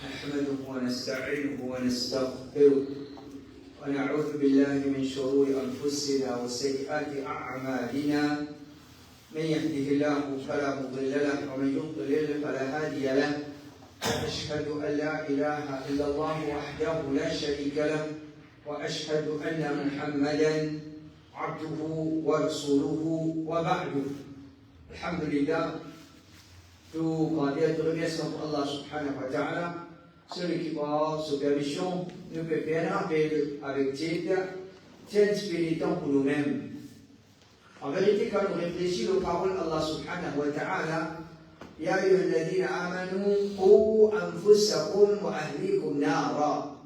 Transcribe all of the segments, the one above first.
نحمده ونستعينه ونستغفره ونعوذ بالله من شرور أنفسنا وسيئات أعمالنا. من يهده الله فلا مضل له ومن يضلل فلا هادي له. أشهد أن لا إله إلا الله وحده لا شريك له وأشهد أن محمدا عبده ورسوله وبعد. الحمد لله. Tout grandir, tout remerciement pour Allah subhanahu wa ta'ala, celui qui par sa permission nous peut faire un rappel avec titre, tiens spiritant pour nous-mêmes. En vérité, quand nous réfléchissons aux paroles d'Allah subhanahu wa ta'ala, Ya ayyuhalladhina amanu qu anfusakum wa ahlikum nara.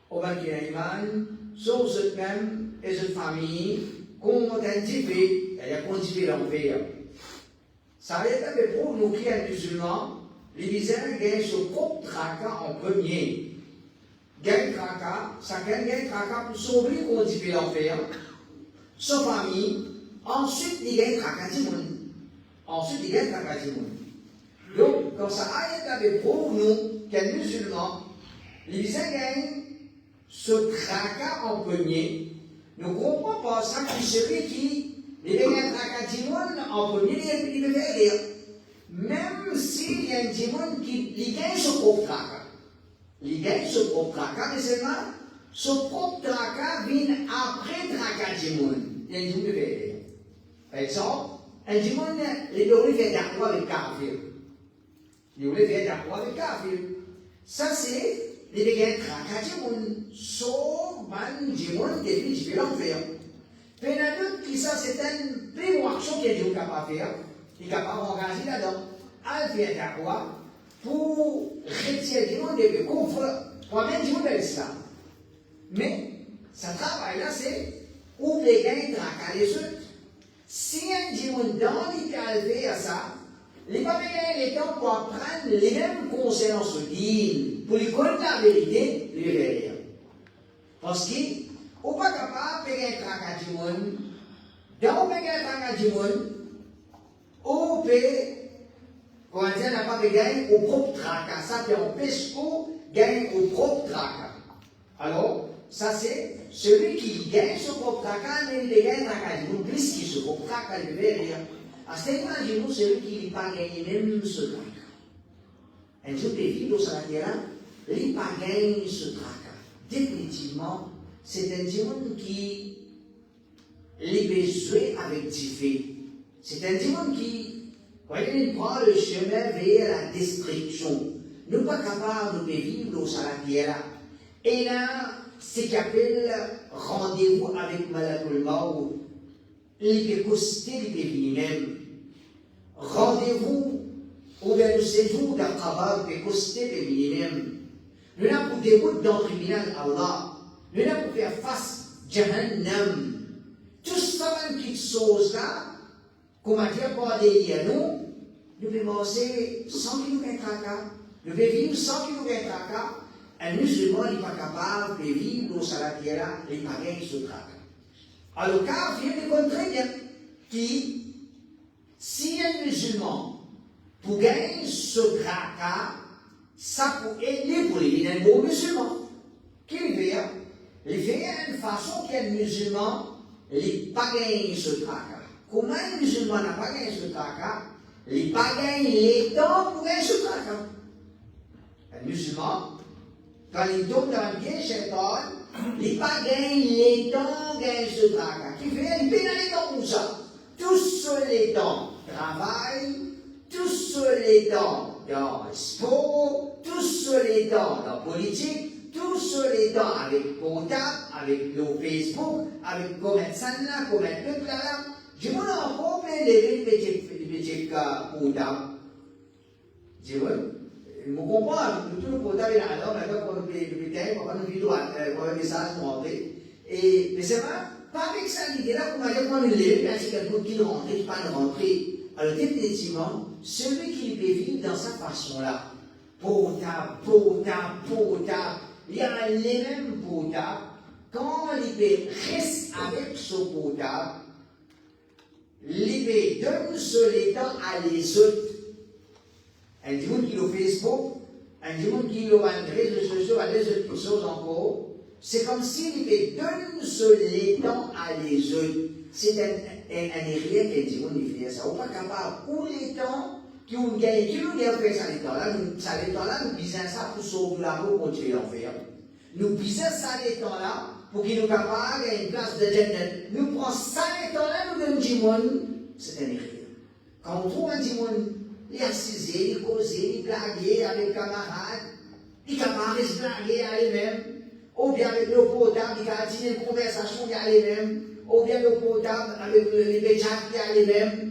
Au bas qui a iman, sur eux-mêmes et cette famille, qu'on identifie, c'est-à-dire qu'on identifie l'enfer. Ça est pour nous qui sommes musulmans, les visins gagnent ce propre tracas en premier. Gagne tracas, ça gagne tracas pour sauver qu'on dit l'enfer. Sa famille, ensuite il gagne tracas du monde. Ensuite il gagne tracas du monde. Donc, quand ça est pour nous qui sommes musulmans, les visins gagnent ce tracas en premier. Nous ne comprenons pas ça qui serait qui. Les gens qui ont en premier, ils ne veulent rien. Même s'il y a un démon qui gagne ce propre tracas. Il gagne ce propre tracas, mais seulement ce propre tracas vient après tracas démon. Il y a un démon qui ne veut rien. Par exemple, un démon, il doit faire d'accord avec Kafir. Il doit faire d'accord avec Kafir. Ça, c'est les gens tracas démon. Sauf un démon qui veut l'enfer. Mais la lutte qui ça, c'est une prévoiture qui est capable de faire, qui est capable d'organiser là-dedans. Elle vient d'accord pour retirer du monde de confort, pour mettre du monde dans l'islam. Mais, ce travail-là, c'est où les gens traquent les autres. Si un démon dans l'idéal fait ça, les pas gagner le temps pour apprendre les mêmes conseils en ce dîme, pour lui connaître la vérité, lui verrer. Parce que, ou pas capable de payer un tracas du monde, dans payer un tracas du monde, ou payer, quand on n'a pas gagné au propre tracas, ça fait on pêche ou gagne au propre tracas. Alors, ça c'est celui qui gagne son propre tracas, mais il gagne un tracas du monde, plus qu'il se propre tracas, il ne veut rien. À ce moment-là, imaginons celui qui n'a pas gagné même ce tracas. Un jour de vie dans sa terre, il n'a pas gagné ce tracas. Définitivement, c'est un démon qui les besoin avec Tifé. C'est un démon qui, quand il prend le chemin vers la destruction, nous pas capables de vivre dans la terre. Et là, c'est qu'il appelle rendez-vous avec Malakul Maut. Il peut coster, il peut venir même. Rendez-vous, ou bien le séjour d'un travail, il peut coster, il peut venir même. Nous n'avons pas de route dans le tribunal Allah. Nous n'avons pas faire face Jahannam. Tout ça, même petites choses-là, comment dire, pour aller à nous, nous pouvons manger sans qu'il nous ait tracas. Nous pouvons vivre sans qu'il nous ait tracas. Un musulman n'est pas capable de vivre dans sa terre, il n'est pas gagné ce tracas. Alors, car il vient de très bien qui, si un musulman, pour gagner ce tracas, ça peut aider pour les un bon musulman. Qu'il fait? Il fait une façon qu'un musulman n'a pas gagné ce tracas. Comment un musulman n'a pas gagné ce tracas? Il n'a pas gagné les temps pour gagner ce tracas. Un musulman, quand il tombe dans un piège shaitan, il n'a pas gagné les temps pour gagner ce tracas. Qu'il fait? Il paye les temps pour ça. Tous les temps travail, tous les temps dans le sport, tous les temps dans la politique, tous les temps avec portable, avec le Facebook, avec commerçant là, commerçant là. Je me rends compte de les petits portables. Je me comprends, tout le portable est là, maintenant, quand on fait le pétain, quand on fait le message pour rentrer. Mais c'est vrai, pas avec ça, l'idée-là, pour dire qu'on est là, c'est quelqu'un qui rentre, qui pas de rentrer. Alors, définitivement, celui qui peut vivre dans cette façon-là, portable, il y a les mêmes potables, quand il reste avec ce potable, il donne ce temps à les autres. Un jour qui est au Facebook, un monde qui aura une réseau social, à les autres choses encore, c'est comme s'il était d'un seul étang à les autres. C'est un erreur qui dit, on y fait ça. On n'est pas capable, ou les temps, qui ont gagné, qui nous ont fait ça, les temps-là, nous bisons ça pour sauver la peau, continuer à faire. Nous bisons ça, les temps-là, pour qu'ils nous capables à une place de Jannat. Nous prenons ça, les temps-là, nous donnons du monde, c'est un erreur. Quand on trouve un petit monde, il assisé, il causé, il blagué avec les camarades, il est capable de se blaguer à lui-même, ou bien avec le portable, il a continué une conversation à lui-même, ou bien le portable avec les béchats à lui-même.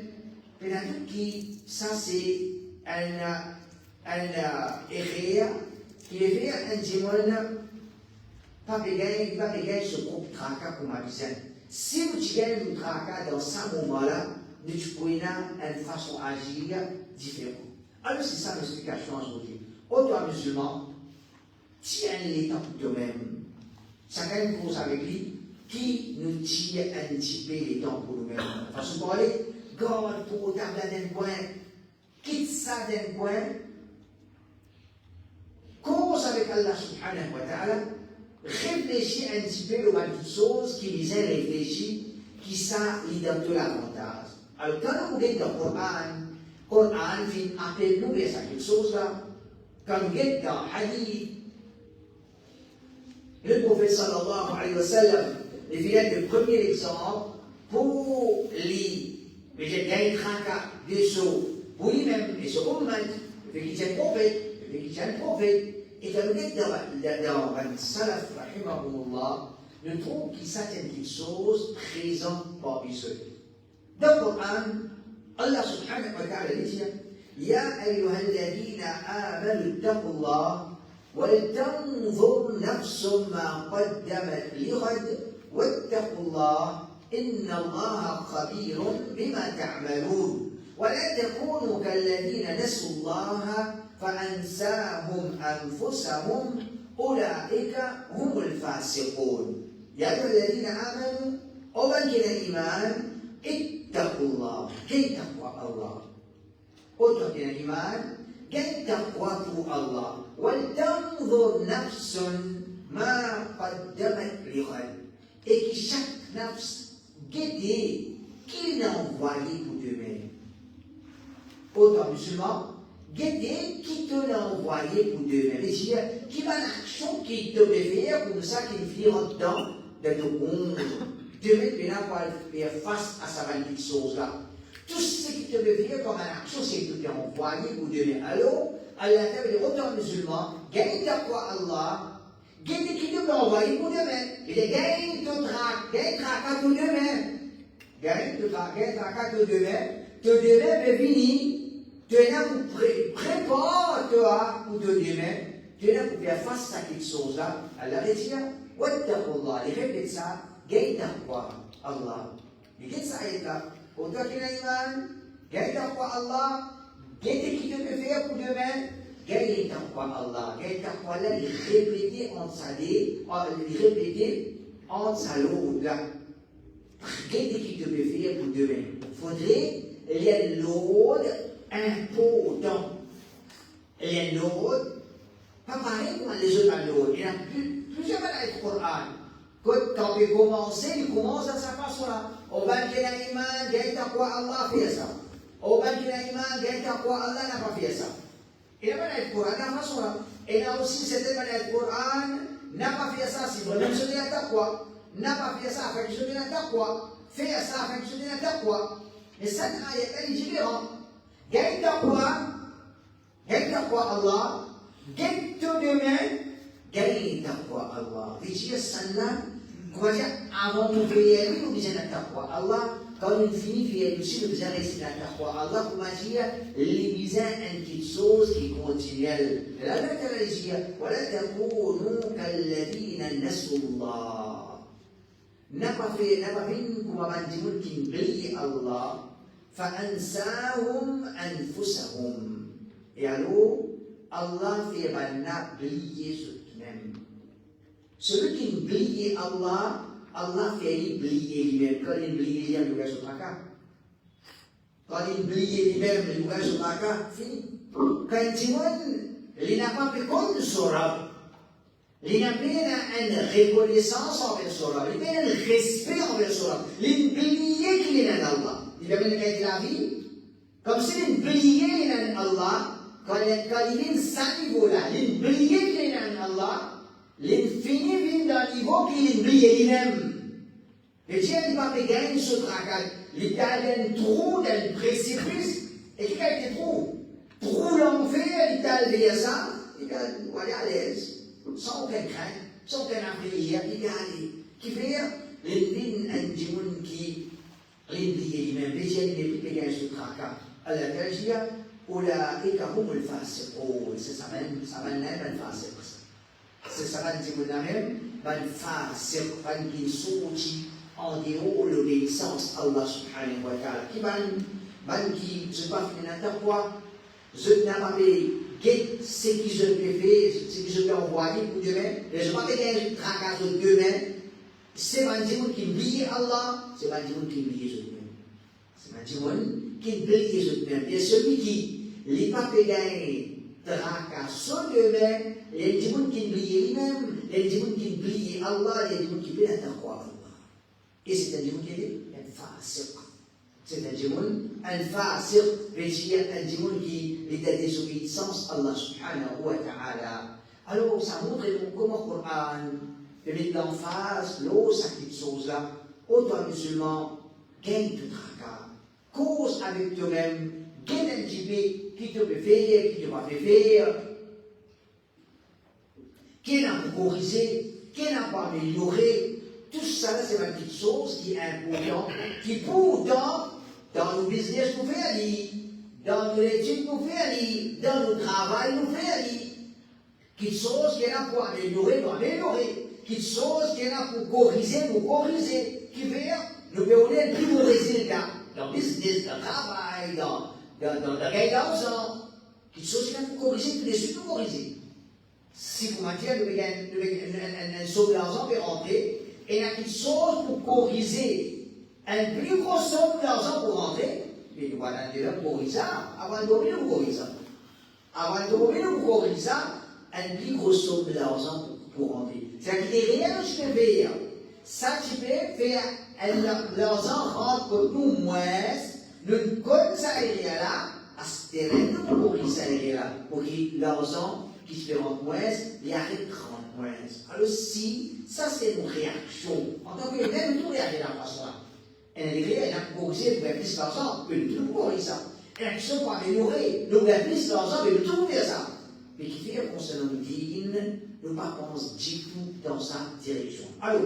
Qui ça c'est un erreur qui est fait un dimanche pas bégayer ce groupe tracas pour ma vision. Si vous tirez le tracas dans ce moment-là, nous pouvons une façon d'agir différente. Alors c'est ça l'explication aujourd'hui. Autant musulman, tiens les temps de même. Chacun une cause avec lui qui nous tire un petit peu les temps pour nous-mêmes. Façon de parler. Garde pour table d'un coin, quitte ça d'un coin, cause avec Allah subhanahu wa ta'ala, réfléchis un petit peu aux bonnes choses qui les a réfléchi, qui ça lui donne de l'avantage. Alors quand nous regardons dans le Coran vient appeler nous à quelque chose là, quand nous regardons dans le hadith, le prophète sallallahu alayhi wa sallam, il vient le premier exemple pour les mais j'ai gagné 34 des sauts pour lui-même et ce moment, le fait qu'il tient le prophète, et quand nous sommes dans un salaf, rahimahumullah, nous trouvons qu'il y a quelque chose présent parmi ceux. Dans le Coran, Allah subhanahu wa ta'ala dit Ya ayyuhalladhina amanu ittaqullah ولتنظر نفس ما قدمت لغد واتقوا الله إن الله خبير بما تعملون ولا تكونوا كالذين نسوا الله فأنساهم أنفسهم أولئك هم الفاسقون يا أيها الذين آمنوا أومن الإيمان اتقوا الله كي تقوى الله اتقوا الإيمان كي تقوى الله ولتنظر نفس ما قدمت لغد et que chaque nafs guette qui l'a envoyé pour demain. Autant musulman, guette qui te l'a envoyé pour demain. C'est-à-dire, qui va l'action qui te fait faire pour ça qu'il finira dedans de ton monde. Demain, tu n'as pas faire face à sa magnifique chose-là. Tout ce qui te fait faire comme une action, c'est que tu t'es envoyé pour demain. Alors, Allah t'a dit, autant musulman, gagne ta foi Allah. Gagne qui te l'a envoyé pour demain. Il est gagne ton trac pour demain. Gagne ton trac pour demain. Ton demain est fini. Tu es là pour prépare-toi pour ton demain. Tu es là pour faire face à quelque chose là. Allah dit, wattaqullah. Il répète ça. Gagne ta foi Allah. Il dit ça est là. Autant qu'il a iman. Gagne ta foi Allah. Gagne qui te peut faire pour demain. Gagne ta foi Allah. Gagne ta foi là, il répétait entre sa l'autre là. Gagne qui te peut faire pour demain. Faudrait les l'autre important. Les l'autre, pas pareil comme les autres à l'autre. Il y a plusieurs malades du Coran. Quand il commence à sa façon là. On va dire à l'iman, gagne ta foi Allah, fait ça. On va dire à l'iman, gagne ta foi Allah, n'a pas fait ça. Et la malade du Coran, n'a pas façon là. Et là aussi, cette malade du Coran, n'a pas fait ça, c'est vraiment se donner à ta foi. N'a pas fait ça afin que je donne à ta foi. Fais ça afin que je donne à ta foi. Mais cette ayat, elle est différente. Gagne ta foi Allah, gagne ton demain, gagne ta foi Allah. Dit celle-là, comment dire, avant de faire, nous disons la taqwa Allah, quand on finit de faire aussi, nous disons rester la taqwa Allah, comment dire, les bisins une petite chose qui est continuelle. Et là, on dit, voilà, تكونوا كالذين نسوا الله. N'a pas fait comme on dit, qui oublie Allah. فأنساهم أنفسهم. Et alors, Allah fait oublier eux-mêmes. Celui qui oublie Allah, Allah fait oublier lui-même. Quand il oublie lui-même, il oublie son tracas. Quand il oublie lui-même, il oublie son tracas, fini. Quand il dit, il n'a pas pu compte sur Rab. Il n'a pas une reconnaissance envers son Rab. Il n'a pas un respect envers son Rab. Il n'a oublié qu'il est un Allah. Il a bien dit la vie. Comme s'il a oublié qu'il est un Allah. Quand il est à ce niveau-là, il a oublié qu'il est un Allah. L'infini vient d'un niveau qu'il a oublié lui-même. Et Dieu n'a pas gagné ce travail. Il y a un trou, un précipice. Et qu'il y a des trous. Trou l'enfer, il t'a levé à ça. Il a aller à l'aise. Sans aucune crainte, sans aucune prière, il y a aller. Qui fait, l'indine un djimoun qui l'indie lui-même. Les gens ne peuvent pas gagner ce travail. Alors, il y a أولئك هم الفاسقون. C'est ça même الفاسق. C'est ça même الفاسق. Qui sortit en dehors de l'obéissance à Allah subhanahu wa ta'ala. Qui je ne sais pas n'importe quoi. Je n'ai pas fait ce que je peux faire, ce que je peux envoyer pour demain. Je ne sais pas faire un tracas de demain. C'est un djimoun qui oublie Allah. C'est un djimoun qui oublie Dieu. C'est un djimoun qui oublie Dieu. Et celui qui les papegans tracas sur demain, les djimoun qui oublie lui-même, les djimoun qui oublie Allah, les djimoun qui perdent la croix Allah. Et c'est un djimoun qui est un fasiq. C'est un djimoun, un fasiq, un djimoun qui est à désobéissance à Allah subhanahu wa ta'ala. Alors, ça montre comment le Coran peut mettre l'emphase, cette chose-là, autant musulman, gagne tout tracas, cause avec toi-même, gagne un petit peu qui te peut faire, qui te va faire, qui n'a pas corrigé, qui n'a pas amélioré. Tout ça, c'est une petite chose qui est importante, qui pourtant, dans le business, nous fait aller, dans l'étude, nous fait aller, dans le travail, nous fait aller. Quelque chose qui est là pour améliorer, nous améliorer. Quelque chose qui est là pour corriger, nous corriger. Qui fait, nous pouvons aller plus beaux résultats, dans le business, dans le travail, dans le gain d'argent. Quelque chose qui est là pour corriger, tout de suite nous corriger. Si pour matière, nous avons un saut d'argent pour rentrer, et il y a quelque chose pour corriger. Un plus gros somme d'argent pour rentrer, mais voilà, déjà pour corriger ça, avant de dormir, vous corrigez ça. Avant de dormir, vous corrigez ça, un plus gros somme d'argent pour rentrer. C'est-à-dire qu'il est rien que je peux faire. Ça, tu peux faire, l'argent rentre pour nous moins, nous connaissons ça là, à ce terrain, nous corrigeons ça là, pour que l'argent qui se fait rentrer moins, il arrête de rentrer moins. Alors si, ça c'est une réaction. En tant que même nous réagissons de la façon-là. Et elle a corrigé pour plus d'argent, mais nous tout corriger ça. Elle a question pour améliorer, nous avons plus d'argent, mais nous tout faire ça. Mais qui fait concernant le dîne, nous ne pensons pas du tout dans sa direction. Alors,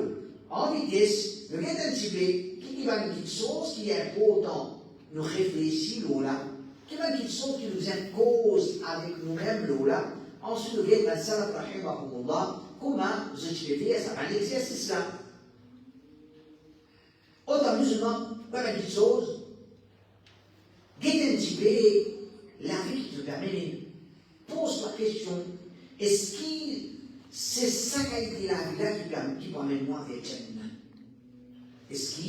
en vitesse, nous regardons un petit peu, qui va une petite chose qui est importante, nous réfléchissons là, qui va une petite chose qui nous impose avec nous-mêmes là. Ensuite, nous regardons ça, comment je vais faire ça, un exercice là. Autant musulman, pas une petite chose, guette un petit peu la vie qui te permet. Pose la question, est-ce que c'est ça qualité la vie là qui m'amène moi vers Jannah? Est-ce que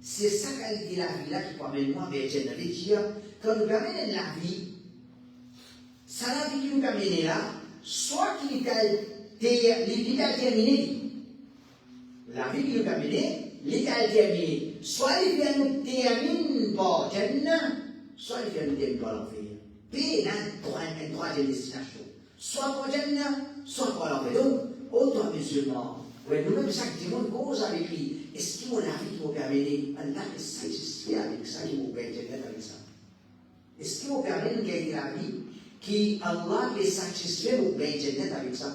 c'est ça qualité la vie là qui m'amène moi vers Jannah? C'est-à-dire, quand nous amène la vie, ça la vie qui nous amène là, soit qu'il est terminé, la vie qui nous amène, l'état terminé, soit il vient nous terminer par Jannah, soit il vient nous terminer par l'enfer. Puis, il y a une troisième destination. Soit pour Jannah, soit pour l'enfer. Donc, autant musulman, nous-mêmes, chaque dimanche, cause avec lui. Est-ce qu'il y a la vie qui vous permet Allah est satisfait avec ça, qui vous permet Jannah avec ça? Est-ce qu'il vous permet de gagner la vie qui Allah est satisfait vous permet Jannah avec ça?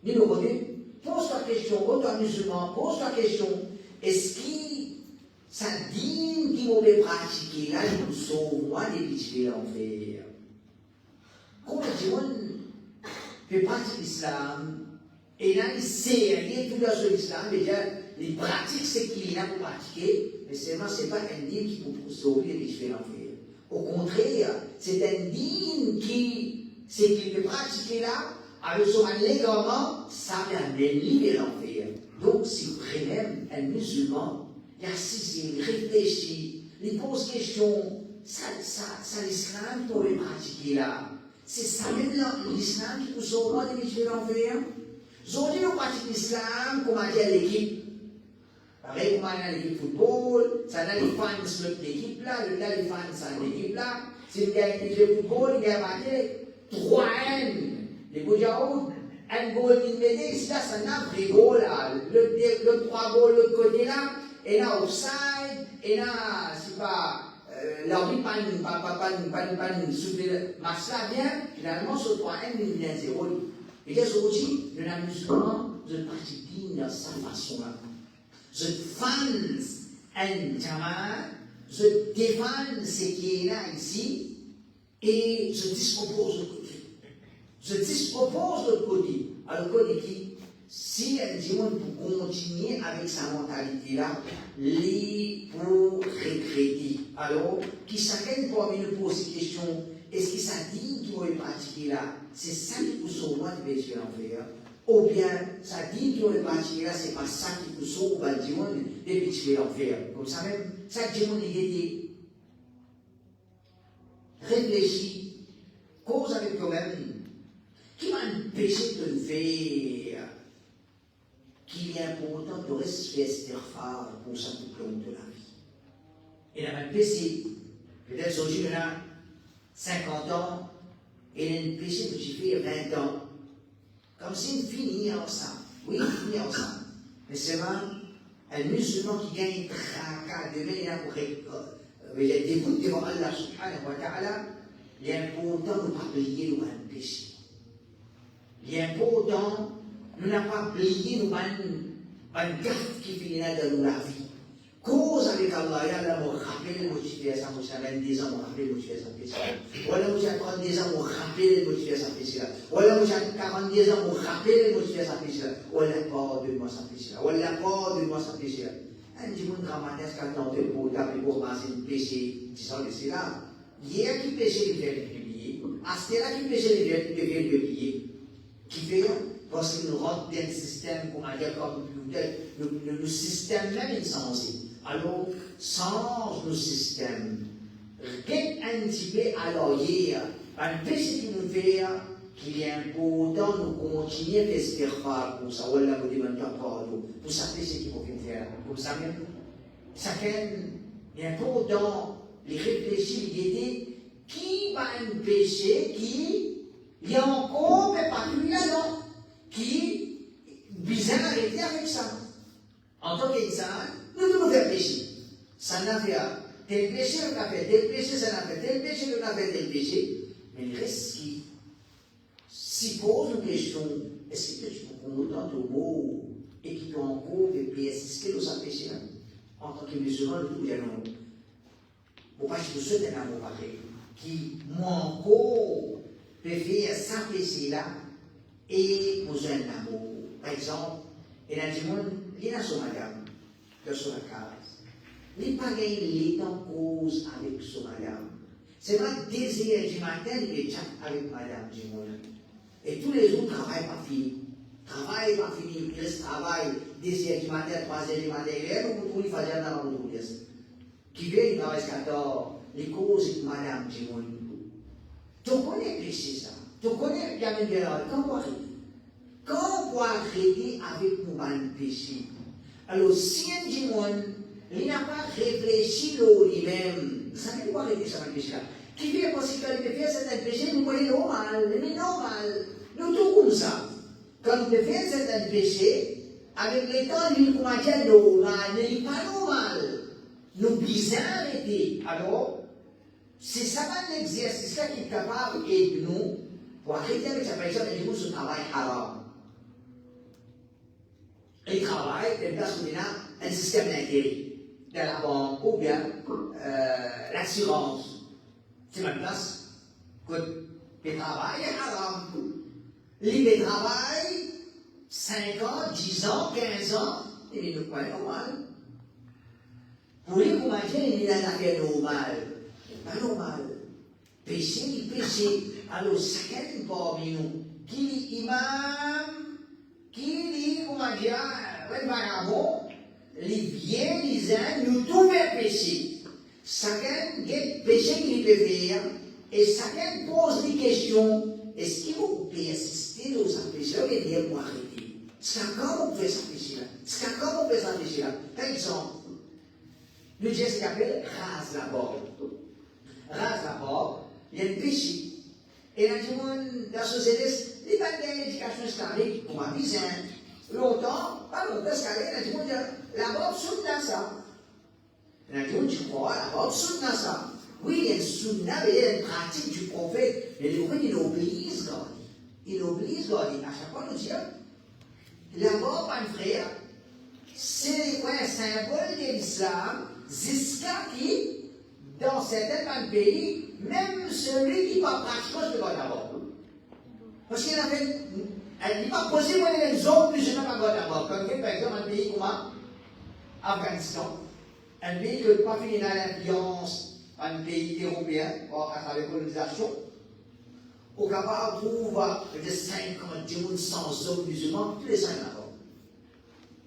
Nous nous revenons. Pose la question, autant musulman, pose la question. Est-ce que ça dit qu'il faut pratiquer là, je vous sauve, moi, des petits l'enfer? Quand les gens peut pratiquer l'islam, et là, ils sérieux tout dans l'islam, ils pratiquent ce qu'il y a pour pratiquer, mais seulement, ce n'est pas un dîme qui peut sauver les petits l'enfer. Au contraire, c'est un dîme qui, ce qu'il peut pratiquer là, avec son légalement, ça vient d'enlever l'enfer. Donc, si vraiment un musulman, il assise, il réfléchit, il pose question, ça l'islam pour le pratiquer là. C'est ça même l'islam qui nous sauve de métiers d'enfer. Aujourd'hui, nous pratiquons l'islam comme à dire l'équipe. Pareil comme à l'équipe football, ça a les fans de l'équipe là, le là les fans de l'équipe là. Si vous avez équipe de football, il y a marqué 3N. Les Boudiaoud, un goal d'une médaille, ici là, ça n'a pas de goal là. Le 3 goals de l'autre côté là, et là, offside, et là, c'est pas. L'arbitre pas souffler le match là bien, finalement, sur 3N, il y a 0. Et qu'est-ce qu'on dit? Le musulman, je pratique de sa façon là. Je fans un jamaat, je défends ce qui est là ici, et je dispropose l'autre côté. Je dispropose l'autre côté. Alors, côté qui, si un dimanche pour continuer avec sa mentalité là, les pour regretter. Alors, qui chacun parmi nous pose cette question, est-ce que ça dit qu'il faut pratiquer là? C'est ça qui vous sauve de péché l'enfer. Ou bien, ça dit qu'il faut pratiquer là, c'est pas ça qui vous sauve du monde de péché l'enfer. Comme ça même, ça dit mon idée. Réfléchis, cause avec toi-même. Qui m'a empêché de le faire? Qu'il est important de rester fort pour ça tout le long de la vie. Et il a un péché, peut-être aujourd'hui, il a 50 ans, et il a un péché que tu fais 20 ans. Comme si il finit ensemble. Oui, il finit ensemble. Mais c'est vrai, un musulman qui gagne tracas demain, il a pour il a des bouts devant Allah subhanahu wa ta'ala, il est important de ne pas oublier le péché. Il est important de ne pas oublier le gaffe qui finit dans la vie. Cause avec Allah, il y a me rappeler le motivation, moi j'ai 22 ans, me rappeler le motivation péché. Voilà, moi j'ai 32 ans, me rappeler le motivation péché. Voilà, moi j'ai 42 ans, me rappeler le motivation péché. Voilà, pas de moi sans péché. Voilà, pas de moi sans péché. Un petit monde dramatique quand on te pour taper pour passer le péché, disons que c'est là. Hier qui péché les verres publiés, à ce là qui péché les verres publiés, qui fait parce qu'il nous rentre dans le système, comment dire, comme le système même insensé. Alors, sans le système, qu'est un petit peu alors hier, un péché qui nous fait, qu'il est important de continuer à faire pour ça, voilà, vous demandez encore, pour ça, péché qu'il faut faire, pour ça même, chacun, il est important, les réfléchir, l'idée, qui va un péché qui, il y a encore, mais pas plus là-dedans, qui, bizarre arrêter avec ça. En tant qu'insan, nous devons faire péché. Ça n'a fait tel péché, on a fait tel péché, ça n'a fait tel péché, on a fait tel péché. Mais il reste qui s'y pose une question, est-ce que tu peux prendre autant de mots et qui t'ont encore des pièces, est-ce que nous avons péché là? En tant que musulman, nous disons non. Pourquoi je te souhaite un amour pareil, qui, moi encore, peut faire sans péché là, et besoin d'amour. Par exemple, il y a du monde, il y a son madame, il y a son case. Il n'y a pas gagné en cause avec son madame. C'est pas désir du matin, il est chat avec madame du monde. Et tous les autres travaillent pas fini. Travail pas fini, il reste travail, désir du matin, 3h du matin, il est là, pour il faisait un avant de qui vient, il travaille 14, les causes de madame du monde. Tu connais péché ça. Tu connais, il y a même des quand on va arrêter avec nous péché, alors si un démon, il n'a pas réfléchi lui-même, ça ne peut pas arrêter ça avec péché. Qui fait parce qu'il peut faire certains péchés, nous voyons normal, mais normal. Nous tout comme ça. Quand on peut faire certains péchés, avec le temps, nous commençons normal, mais il n'est pas normal. Nous bizarre arrêter. Alors, c'est ça l'exercice là qui est capable d'aider nous pour arrêter avec sa personne et nous ce travail haram. Il travaille dans place où il a un système d'intérêt, dans la banque ou bien l'assurance. C'est ma place que le travail est haram. Il travaille 5 ans, 10 ans, 15 ans, il n'est pas normal. Pour lui, vous imaginez, il a une affaire normale. Pas normal. Péché, il péché. Alors, chacun parmi nous, qui est imam, qui est, comment dire, un vagabond, les biens, les uns, nous tous faire péché. Chacun a péché qu'il peut faire, et chacun pose des questions. Est-ce qu'il vous persister dans sa péché? Ou bien vous arrêter? C'est quand vous faites sa péché là? C'est quand vous faites sa péché là? Par exemple, le Dieu s'appelle rase la barbe. Rase la barbe, il y a un péché. Et là, tout le monde, dans la société, les pas de l'éducation islamique, pour un bizarre. Longtemps, pas longtemps, parce que tout le monde dit, la barbe soutient ça. Et là, tout le monde dit, quoi, la barbe soutient ça. Oui, il y a une sunna, mais il y a une pratique du prophète. Et le prophète, il oblige God. Il oblige God. À chaque fois, nous dit, la barbe, mon frère, c'est un symbole de l'islam, jusqu'à qui, dans certains pays, même celui qui n'est pas pratiquant, je peux pas d'abord. Parce qu'il a fait, elle n'est pas posée pour les autres, plus je ne peux pas d'abord. Comme par exemple un pays comme Afghanistan, un pays qui n'a pas fini dans l'influence, un pays européen, à travers la colonisation, au Cap, on trouve de 50 100 autres musulmans, tous les 5 d'abord.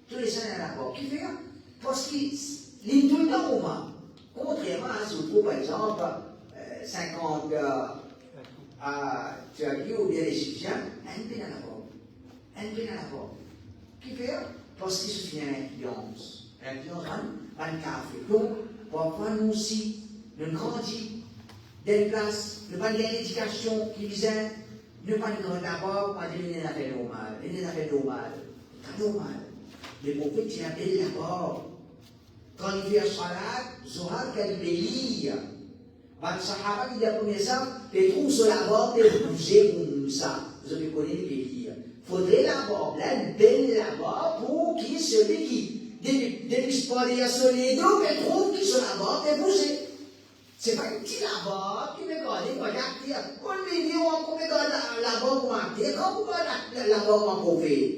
Tous les 5 d'abord. Qui fait? Parce qu'ils tout le temps au moins. Contrairement à ce qu'on trouve, par exemple, 50 à Turquie ou bien les Égyptiens, un peu dans la porte. Un peu dans la porte. Qui fait? Parce qu'il se fait une influence. L'influence, un café. Donc, parfois, nous aussi, nous grandissons dans une place, nous pas l'éducation qui visait, nous pas nous d'abord, pas de une affaire normale. Une affaire normale. C'est normal. Le prophète, il appelle d'abord. Quand il fait salat, Zohar qu'elle lire. Les Sahaba qui disent ça, ils trouvent sur la barbe et bouger comme ça. Vous avez connu les lire. Il faudrait la barbe, la belle la barbe, pour qu'il celui qui depuis pas les sur les dos, il trouve qu'il sur la barbe et bouger. C'est pas une petite la barbe qui me regarde, il regarde, on me dit, on me regarde la barbe pour acter. Quand vous regardez la barbe en prophète?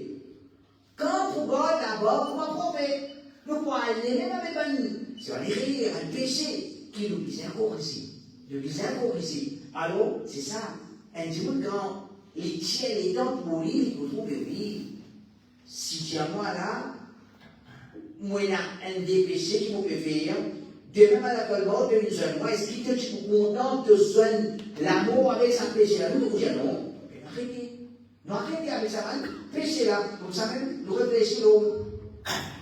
Quand vous regardez la barbe en prophète? Nous pouvons aller même avec un rire, un péché qui nous vise encore ici. Nous vise encore ici. Alors, c'est ça. Un jour, quand les tiens les dents pour lire, vous trouvez oui. Si tu as moi là, moi, il y a un des péchés qui vous peut faire. Demain, à la colmore, de une jeune, moi, est-ce que tu es content de soigner l'amour avec sa péché là? Nous, vous dire non. Mais arrêtez. Non, arrêtez avec ça, péché là. Comme ça même, nous réfléchissons.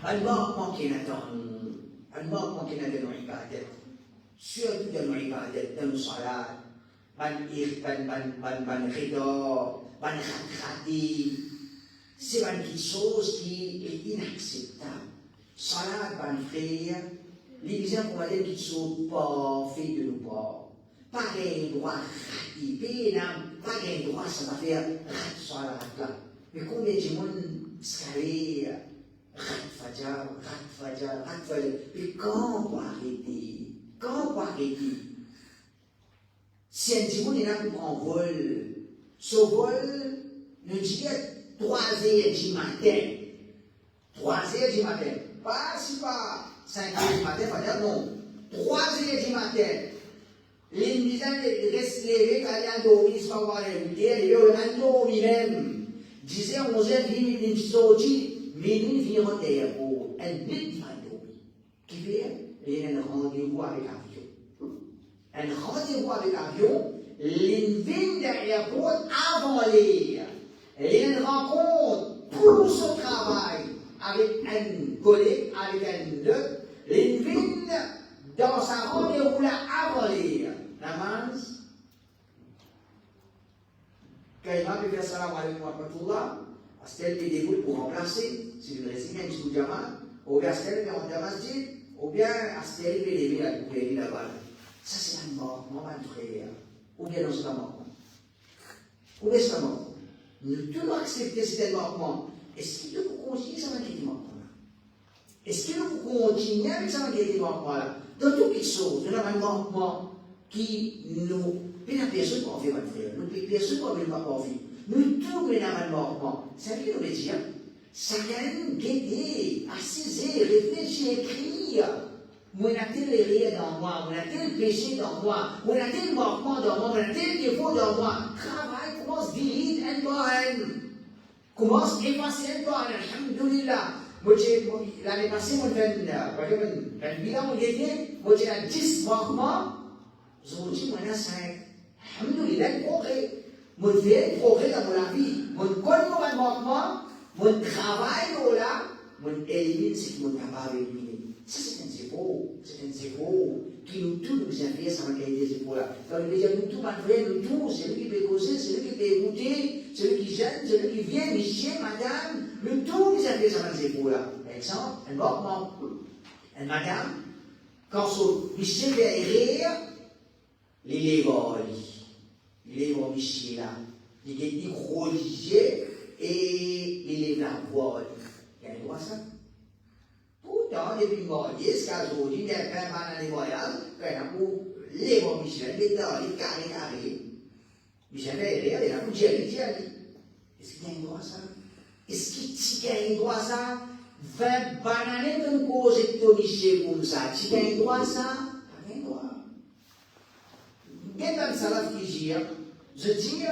Un manquement qui n'attend, un manquement qui n'attend dans l'ibadet, surtout dans l'ibadet, dans le salat, ban ridor, ban khakhati, c'est une petite chose qui est inacceptable. Salat, ban frère, les gens pour aller qui sont pas faits de nous pas. Pas un droit khati, pas un droit ça va faire salat là. Mais combien de monde scalé? Rat Fajar. Et quand on va arrêter? Quand on va arrêter? Si un petit monde est là pour prendre vol, ce vol nous dit 3h du matin. 3h du matin. Pas si pas 5h du matin, Fajar, non. 3h du matin. Les misanes restent levés quand il y a dormi, c'est pas voir les routiers, les gens dormi même. 10h, 11h, ils sortent. Mais nous vivons d'ailleurs pour un but qui fait un rendez-vous avec l'avion. Un rendez-vous avec l'avion, ils viennent de l'aéroport avant l'air. Ils rencontrent pour son travail avec un collègue, avec un autre. Ils viennent dans un rendez-vous là avant l'air. Namaz. Quand il va faire salam alaykum wa rahmatullah, Astel fait des bouts pour remplacer, si vous résignez un petit Jamal, ou bien Astel fait un masjid, ou bien Astel fait des villes pour les là-bas. Ça c'est un mort, mon frère. Ou bien non, c'est un mort. Ou bien c'est un mort. Nous devons accepter cet manquement. Est-ce que vous continuez sans inquiéter manquement là? Est-ce que vous continuez avec sans inquiéter manquement là? Dans toutes les choses, nous avons un manquement qui nous. Puis la personne qu'on fait, mon frère. Nous, personne qu'on ne va pas faire. Nous tous nous avons un manquement. C'est ce que nous dire. Chacun guetter, assiser, réfléchir, écrire. Moi, a tel erreur dans moi, moi, a tel péché dans moi, moi, a tel manquement dans moi, moi, a tel défaut dans moi. Travail commence vite, un par un. Commence effacer un par un. Alhamdulillah. Moi, l'année passée, moi, un bilan, moi, j'ai 10 manquements. Aujourd'hui, moi, 5. Alhamdulillah, progrès. Mon fait progrès dans la vie. Mon connement, mon travail là, mon élimine ce qui m'est capable d'éliminer. Ça, c'est un zéro. C'est un zéro qui nous tous nous envie sans qualité de zéro là. Quand nous disons nous tous, ma frère, nous tous, c'est lui qui peut causer, c'est lui qui peut écouter, c'est lui qui gêne, c'est lui qui vient, monsieur, madame, nous tous nous envie sans zéro là. Par exemple, un mortement, une madame, quand son monsieur vient rire, les lèvres, monsieur là, il est religieux et il est là, voilà. Il y a un droit ça. Pourtant, depuis marié, ce qu'aujourd'hui, il y a un des voyages, quand il y a pour les bons Michel, les dents, les carrés. Michel est rire, il a pour dire, est-ce qu'il y a un droit ça? Est-ce qu'il y a un droit ça? 20 bananes de cause et de Michel comme ça, il y a un droit ça? Pas un droit. Il y a un salaf qui dit, je dis,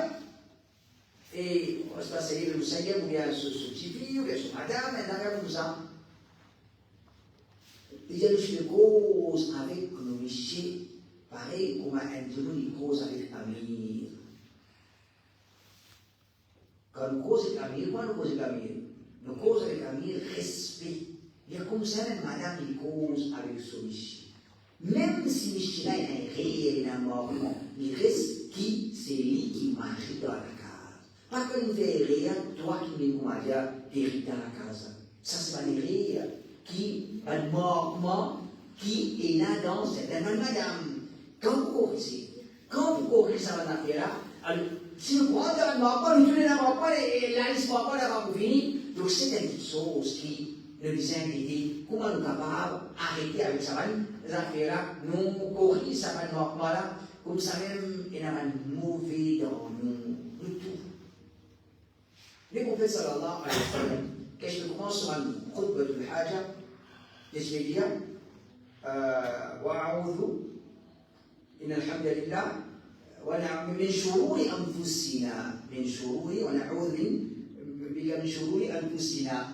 et on va se passer le Seigneur, ou bien ce petit fille, ou bien ce madame, et là, comme ça. Il y a une cause avec nos métiers, pareil comme un une cause avec Amir. Quand nous cause avec Amir, quoi nous cause avec Amir? Nous cause avec Amir respect. Il y a comme ça, même madame, il cause avec son métier. Même si Michel a un réel, il a un mort, il reste qui? C'est lui qui marie dans la case. Pas que nous fait réel, toi qui m'es marié, t'hérites dans la case. Ça, c'est pas un réel. Qui a un mortement qui est là dans cette madame. Quand vous corrigez ça dans l'affaire là, si vous prenez un mortement, vous tournez un mortement et la liste mortement n'a pas fini. Donc c'est une petite chose qui nous dit comment nous sommes capables d'arrêter avec ça, les affaires là, nous corrigeons ça dans mortement là, comme ça même, il y a un mauvais dans nous tout. Les prophètes sallallahu alayhi wa sallam, quand je commence sur un khutbah al-haja, تسمية وأعوذ إن الحمد لله من شرور أنفسنا ونعوذ بك من شرور أنفسنا.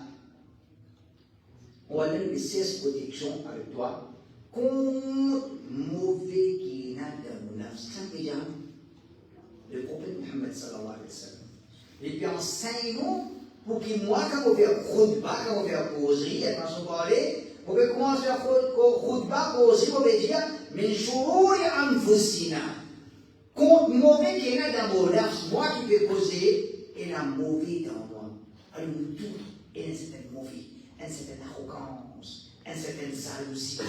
On va donner des 16 protections avec toi contre mauvais qui est dans nos nafs. Ça veut dire le prophète Muhammad sallallahu alayhi wa sallam. Et puis enseigne-nous pour que moi, quand on fait khutbah, quand on fait causerie, quand on parle, on peut commencer à faire khutbah, causerie, on peut dire, mais shururi anfusina. Contre mauvais qui est dans mon nafs, moi qui peux causer, et la mauvais dans moi. Alors nous tous, et un certain mauvais, une certaine arrogance, une certaine jalousie,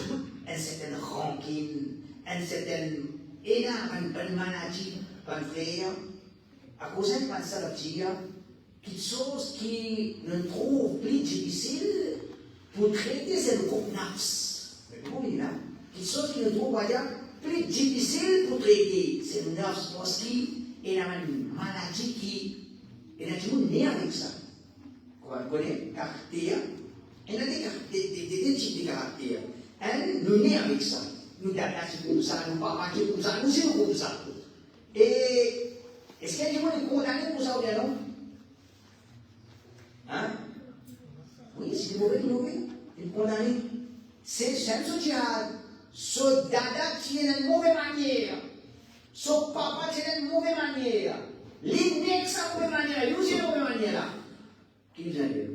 une certaine rancune, une certaine énorme maladie, un frère, à cause de ça, la petite, quelque chose qui nous trouve plus difficile pour traiter cette nafs. Vous comprenez là? Quelque chose qui nous trouve plus difficile pour traiter cette nafs parce qu'il y a une maladie qui est né avec ça. Vous connaissez? Caractère. Il y a des types de caractères. Nous nés avec ça. Nous d'adapter comme ça, nous pas comme ça, nous sommes comme ça. Et est-ce qu'il y a des gens qui sont condamnés pour ça ou bien non? Hein? Oui, c'est des mauvais, ils sont condamnés. C'est un djihad. Son dada tient une mauvaise manière. Son papa tient une mauvaise manière. L'index a une mauvaise manière. Lui aussi une mauvaise manière là. Qui vous a dit?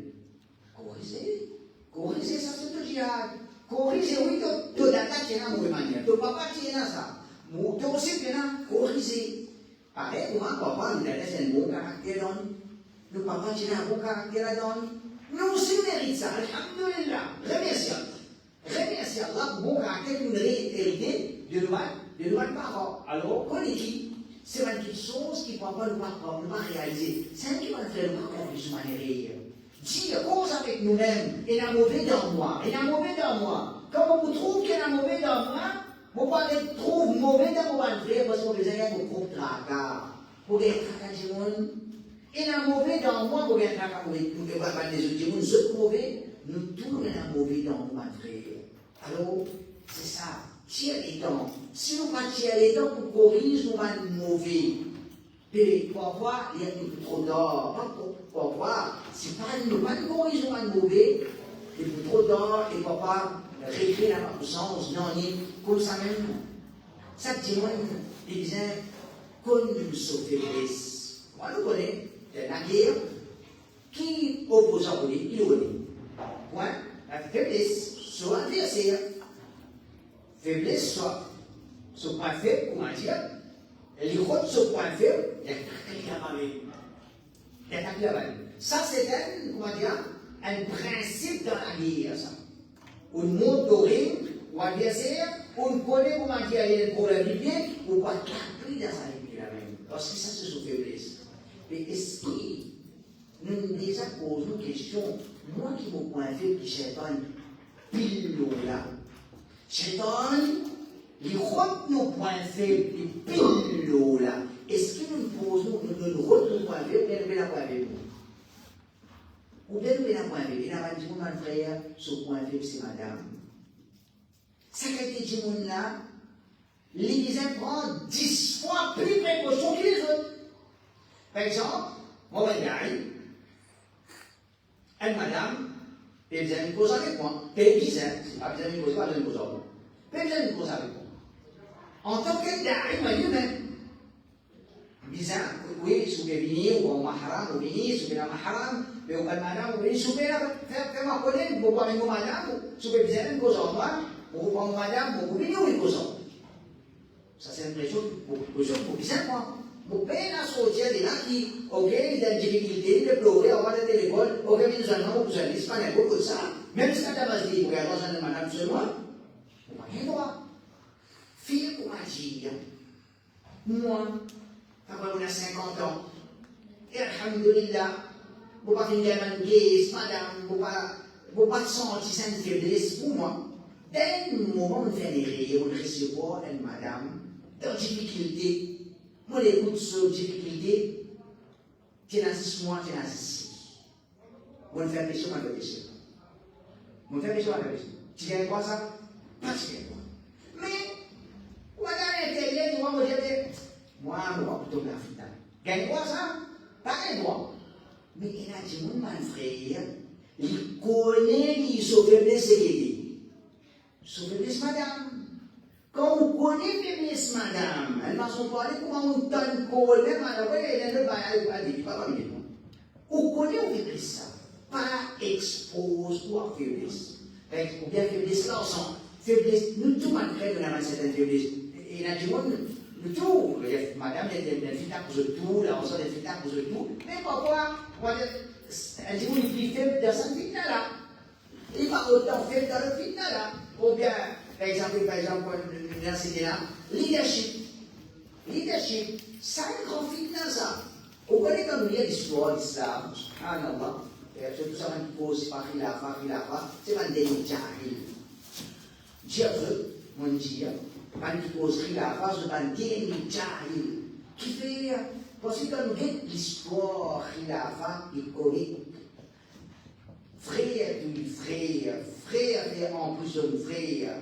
Corriger, ça c'est le djihad. Corriger, oui, ton dada tient une mauvaise manière. Ton papa tient ça. Toi aussi tient corriger. Pareil, comment papa, nous a un bon caractère dans nous. Nos papas tient un bon caractère dans nous. Nous aussi méritons ça. Alhamdulillah. Remercie Allah pour bon caractère nous hérité de nos parents. Alors, on est qui? C'est une petite chose qui papa ne va pas réaliser. C'est un qui va faire le parcours de ce manière. Dire cause avec nous-mêmes, il y a un mauvais dans moi. Quand on trouve qu'il y a un mauvais dans moi, vous ne trouve mauvais dans mon frère parce qu'on besoin de groupe tracas. Pour être tracas du monde. Il y a un mauvais dans moi pour être tracas pour être des autres monde. Ce mauvais, nous tous un mauvais dans mon frère. Alors, c'est ça. Tire les dents. Si nous ne tirons les dents pour corriger, nous sommes mauvais. Et parfois, il y a trop d'or. Parfois, si nous ne corrigeons pas mauvais, il y a trop d'or et parfois, réécrire la sens, non, comme ça même. Ça témoigne, il disait, connaît sa faiblesse. Moi, nous connaissons la guerre qui oppose à lui, il le connaît. Point, la faiblesse, son adversaire. Faiblesse, soit ce point faible, comment dire, les autres, ce point faible, il y a attaqué la balle. Ça, c'est un principe dans la guerre, ça. On monte au ring, ou adversaire, on connaît comment dire, il y a un problème du bien, ou pas pris dans sa vie la même. Parce que ça, c'est son faiblesse. Mais est-ce que nous déjà posons une question, moi qui me point faible, qui Shaitan, pile là. Shaitan, les autres nos points faibles, les pile là. Est-ce que nous posons, nous autres nos points faibles, ou bien nous la point faible? Ou bien nous la point faible? Il y a un petit mon frère, ce point faible, c'est madame. Ça qui a été dit, mon là, l'Église prend 10 fois plus de précautions que les autres. Par exemple, moi, je vais une madame, elle vient me cause avec moi. Elle dit, c'est pas besoin de me cause, pas besoin de me cause avec moi. Elle vient me cause avec moi. En tant que daï, moi, lui-même, disant, oui, si vous voulez venir, ou en mahram, ou venir, si vous voulez en mahram, mais ou pas madame, ou venir, si vous voulez faire ma connaître, vous pouvez venir madame, si vous voulez besoin de me cause avec moi, vous pouvez madame, vous venir ou une cause avec moi. Ça, c'est l'impression pour bien moi. Vous payez la sortie de là qui, ok, il a une difficulté, il est pleuré, on va le téléphone, ok, mais nous allons vous aller, c'est pas n'importe quoi ça. Même si la base dit, vous regardez dans un madame seulement, vous n'avez rien droit. Fille pour agir. Moi, quand on a 50 ans, et alhamdulillah, vous ne pouvez pas venir à une guise, madame, vous ne pouvez pas sentir cette faiblesse pour moi. Dès le moment où on fait des rires, on recevoir une madame, dans difficulté, moi, l'écoute sur difficulté, tu es dans 6 mois, tu es dans 6. On fait péché, on fait péché. On fait péché, on fait péché. Tu gagnes quoi ça? Pas tu gagnes quoi. Mais, on va dans l'intérieur, tu vas me dire, moi, je vais plutôt la fita. Gagne quoi ça? Pas gagne quoi. Mais il a dit, mon frère, il connaît, il se faiblesse, c'est l'aider. Se faiblesse, madame. Quand on connaît faiblesse, madame, elle m'a son parler comment on donne col, même à la ouais, elle ne va pas dire, pas comme il on connaît on faiblesse ça, pas expose ou à faiblesse. Ou bien faiblesse là, on sent faiblesse, nous tous malgré nous avons une certaine faiblesse. Et là, du monde, nous tous, madame, elle fait à cause de tout, là, on sent elle fait à cause de tout, mais parfois, elle dit, on est plus faible dans cette fitna là. Il va autant faible dans le fitna là. Ou bien, par exemple, dans cette là, leadership. Leadership, ça a une grande fitna ça. On connaît comme il y a l'histoire de l'islam, subhanallah. Surtout ça, on pose par khilafa, c'est pas un délit jahil. Dieu, mon Dieu, on pose khilafa, c'est un délit jahil. Qui fait, parce que quand on regarde l'histoire khilafa, il connaît. Frère du frère, frère en prison, frère.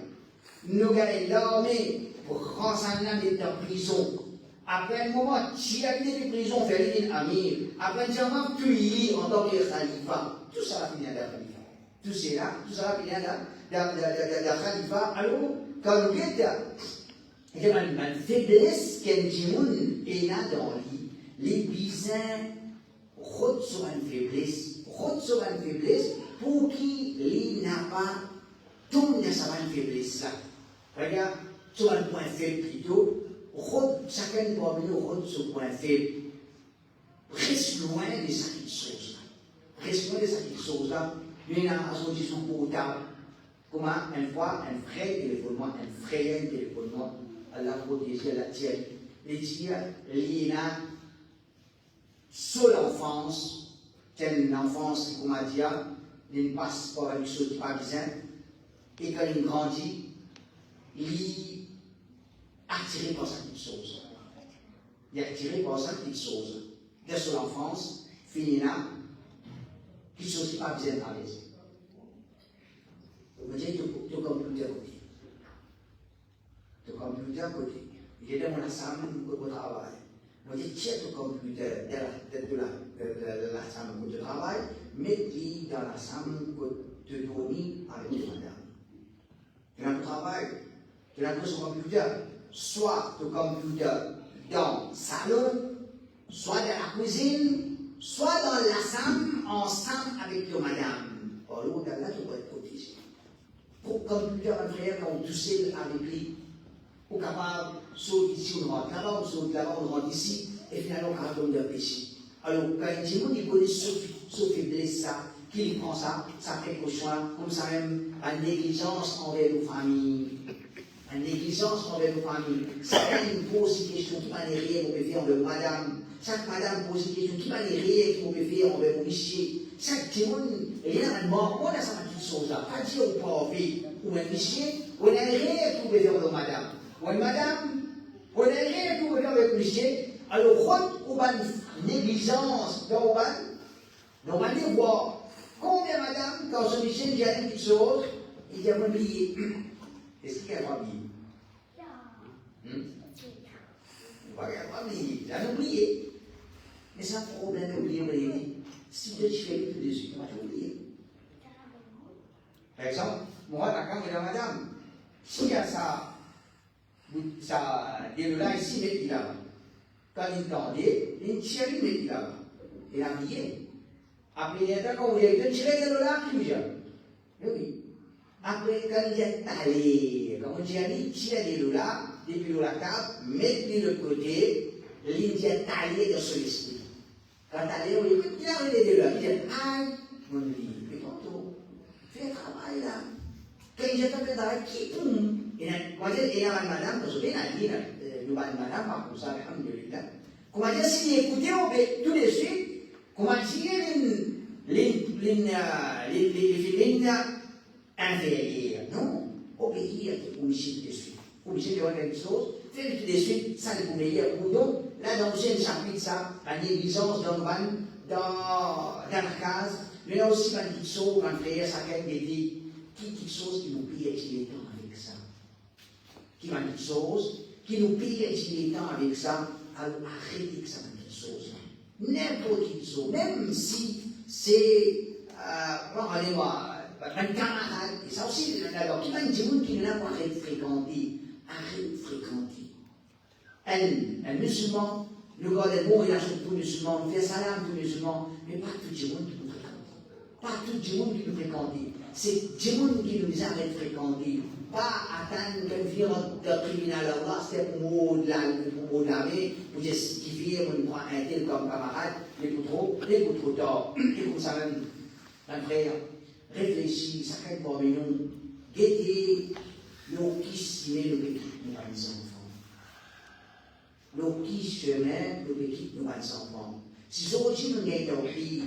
Nous gagnons l'armée pour renseigner en prison. Après un moment, tu as été en prison, fait une amie. Après un moment, tu y es en tant que khalifa. Tout ça va finir dans le khalifa. Tout ça va finir dans le khalifa. Alors, quand nous regardons, il y a une faiblesse qu'un djimoun est là dans lui. Les bisins rotent sur une faiblesse. Sur une faiblesse pour qu'il n'a pas tombé dans sa faiblesse là. Regarde, sur un point faible plutôt, chacun doit venir sur un point faible. Reste loin de cette chose là. Reste loin de cette chose là. Il y a une association pour tard. Comment une fois, un frère téléphone-moi, Allah protège la tienne. Les tiens, il y a sur l'enfance. C'est une enfance, comme on dit, il passe par une chose pas bien, et quand il grandit, il est attiré par cette petite chose. Il est attiré par cette petite chose. Dès son enfance, finit là, qui ne sont pas bien à l'aise. On me dit, tu es computer à côté. Tu es computer à côté. Il est dans mon assemblée au travail. On dit, tiens ton computer de la chambre où tu travailles, mets-le dans la chambre où tu dormis avec les madame. Tu as un travail, tu as son computer, soit ton computer dans le salon, soit dans la cuisine, soit dans la salle, ensemble avec nos madame. Alors, là, tu dois être protégé. Pour comme plusieurs frères qui ont toussé avec lui, pour capable de sauter ici, on rentre là-bas, on saute là-bas, on rentre ici, et finalement, on capable de péché. Alors, quand il dit, il connaît ce faiblesse, ça, qu'il prend ça, ça fait choix, comme ça même, une négligence envers nos familles. Une négligence envers nos familles. Chacun pose une question qui m'a rien pour me faire envers madame. Chaque madame pose une question qui m'a rien pour me faire envers mon monsieur. Chaque témoin, et là, on a ça petite chose là. Pas dire au pauvre ou un monsieur, on n'a rien pour me faire envers madame. Ou une madame, on n'a rien pour me faire envers monsieur. Alors, quand on a une négligence dans le on va aller voir combien madame, quand ce monsieur dit une petite chose, il dit à moi oublié. Est-ce qu'il y a pas oublié? On va oublier. Il a oublié. Mais c'est un problème d'oublier. Si Dieu te fait tout de suite, on va t'oublier. Par exemple, moi, quand je dis à madame, s'il y a ça déroulé ici, mais il a. Quand il tendait, il tire, mais il a. Il a oublié. Après, il y a quand on dit, tirer de là, qui nous oui. Après, quand il est allé, comme on dit, il tire de là, depuis la table, mettre de côté, il est allé dans son esprit. Quand il est allé, il est allé de là, il dit, aïe, mon vie, mais tantôt, fais un travail là. Quand il est allé dans la qui boum, il y a madame, parce que il a dit, nous avons madame, par contre, ça, alhamdulillah. Comment dire, si vous écoutez, on fait tout de suite, comment dire, les inférieures. Non, obéir au Michel de suite. Obligé de faire quelque chose, faire tout de suite, ça le meilleur. Donc, là, dans le chapitre, ça, la négligence dans la case, mais là aussi, une petite chose, un frère, ça a été dit, quelque chose qui nous pille les temps avec ça. Qui m'a dit chose, qui nous pille les temps avec ça, alors arrêtez que ça m'a dit chose. N'importe quelle chose, même si c'est, regardez-moi, un camarade, et ça aussi, alors, qui m'a dit qui n'a pas arrêté de fréquenter, arrête de fréquenter. Un musulman, le gars est bon, il achète tout musulman, il fait salam tout musulman, mais pas tout le monde qui nous fréquente. Pas tout le monde qui nous fréquente. C'est le monde qui nous arrête de fréquenter. Pas attendre qu'un virus de criminel Allah, c'est pour mot de l'armée, pour justifier, on prend un tel comme camarade, les pour trop tard. Et comme ça même, un frère, réfléchis, ça crée pour nous, guettez, nous qui s'y met, nous équipe, nous les enfants. Nous qui chemin, nous équipe, nous les enfants. Si aujourd'hui nous gagnons au pays,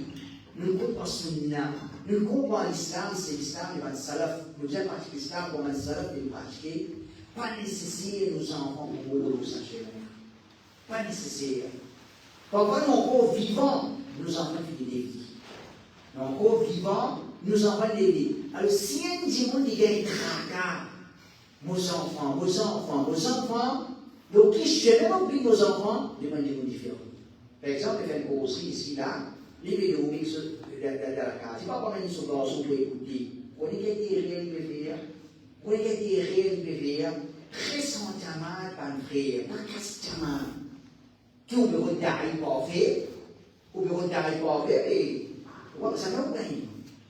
nous ne comprenons pas sunna, nous ne comprenons pas l'islam, c'est l'islam, nous avons salaf, nous avons pratiqué l'islam, nous avons salaf, nous pratiquer, pas nécessaire nos enfants pour nous sacher. Pas nécessaire. Parfois, nous encore vivants, nos enfants font des vies. Nous encore vivants, nous enfants des vies. Alors, si un dimanche, il y a un tracas, nos enfants, donc qui je même oublié nos enfants, de manière différente. Par exemple, il fait une grosserie ici, là, les vidéos mixent de la case. Il ne va pas mettre sur le garçon pour écouter. On est qu'à dire rien, il peut faire. On est qu'à dire rien, il peut faire. Récemment, pas un frère, pas castement. Qui au bureau d'arrêt pas fait, au bureau d'arrêt pas fait, et ça n'a pas gagné.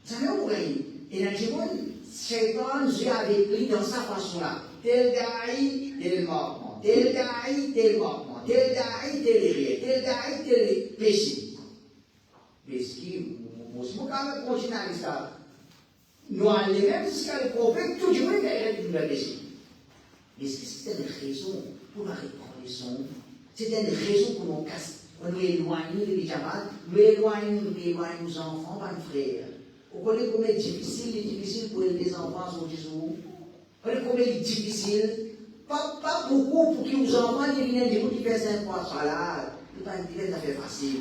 Ça n'a pas gagné. Et dans le monde, Shaitan, j'ai avec lui dans sa façon-là. Tel daï, tel mouvement. Tel daï, tel mouvement. Tel daï, tel rire. Tel daï, tel péché. Mais ce qui, moi, si vous avez continué à ça, nous allons même jusqu'à le prophète, tout le monde est nous péché. Mais c'est une raison pour la reprendre. C'est une raison pour nous casser. On nous éloigne de l'Ijamat, nous éloigne nos enfants, pas nos frères. Vous connaissez combien c'est difficile pour les enfants sur Jésus. Vous connaissez combien c'est difficile. Pas beaucoup pour que nos enfants deviennent des gens qui font 5 fois salade. Ce n'est pas une affaire facile.